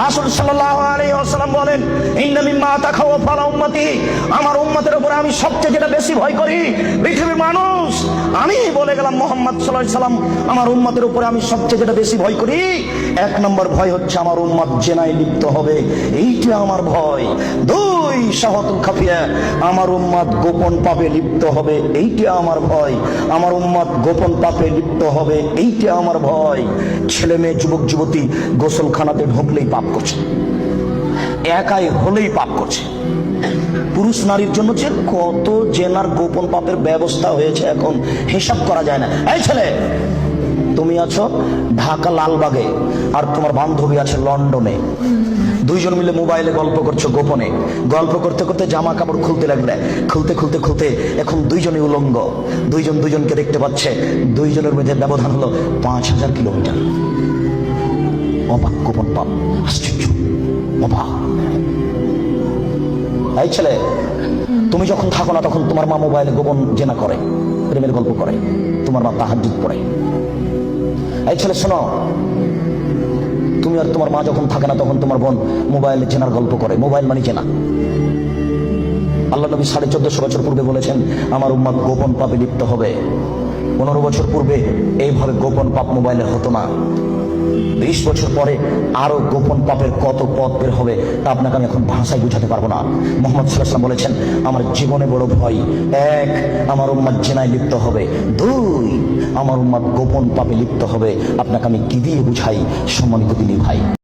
রাসূল সাল্লাল্লাহু আলাইহি ওয়াসাল্লাম বলেন, ইন্না মিম্মা তাখাওয়াফা আলা উম্মতি, আমার উম্মতের উপরে আমি সবচেয়ে যেটা বেশি ভয় করি, পৃথিবীর মানুষ, আমি বলে গেলাম মুহাম্মদ সাল্লাল্লাহু আলাইহি ওয়াসাল্লাম, আমার উম্মতের উপরে আমি সবচেয়ে যেটা বেশি ভয় করি, এক নম্বর ভয় হচ্ছে আমার উম্মত জেনায় লিপ্ত হবে, এইটা আমার ভয়। দুই, শাহওয়াতুল খাফিয়া, আমার উম্মত গোপন পাপে লিপ্ত হবে, এইটা আমার ভয়। আমার উম্মত গোপন পাপে লিপ্ত হবে, এইটা আমার ভয়। ছেলে মেয়ে, যুবক যুবতী গোসলখানাতে ঢুকলেই পাপ করছে, একাই হলেই পাপ করছে। পুরুষ নারীর জন্য যে কত জেনার গোপন পাপের ব্যবস্থা হয়েছে এখন হিসাব করা যায় না। এই ছেলে, তুমি আছো ঢাকা লালবাগে আর তোমার বান্ধবী আছে লন্ডনে, দুইজন মিলে মোবাইলে গল্প করছো গোপনে। গল্প করতে করতে জামা কাপড় খুলতে লাগলে, খুলতে খুলতে খুলতে এখন দুইজনই উলঙ্গ, দুইজন দুইজনকে দেখতে পাচ্ছে, দুইজনের মধ্যে ব্যবধান হলো 5000 কিলোমিটার। অবাক গোপন পাপ, আশ্চর্য, অবাক। এই ছেলে, তুমি যখন থাকো না তখন তোমার মা মোবাইলে গোপন জেনা করে, প্রেমের গল্প করে, তোমার মা তাহাজ্জুদ পড়ে। এই ছেলে শোনো, তুমি আর তোমার মা যখন থাকে না তখন তোমার বোন মোবাইলে জেনার গল্প করে। মোবাইল মানে জেনা। আল্লাহ নবী 1450 বছর পূর্বে বলেছেন আমার উম্মত গোপন পাপে লিপ্ত হবে। 15 বছর পূর্বে এইভাবে গোপন পাপ মোবাইলে হতো না। 20 বছর পরে আরো গোপন পাপের কত পথ বের হবে তা আপনাকে আমি এখন ভাষায় বুঝাতে পারবো না। মুহাম্মদ সাল্লাল্লাহু আলাইহি ওয়াসাল্লাম বলেছেন আমার জীবনে বড় ভয়, এক, আমার উম্মত জিনায় লিপ্ত হবে, দুই, আমার উম্মত গোপন পাপে লিপ্ত হবে। আপনাকে আমি কি দিয়ে বুঝাই সম্মানিত দিনী ভাই?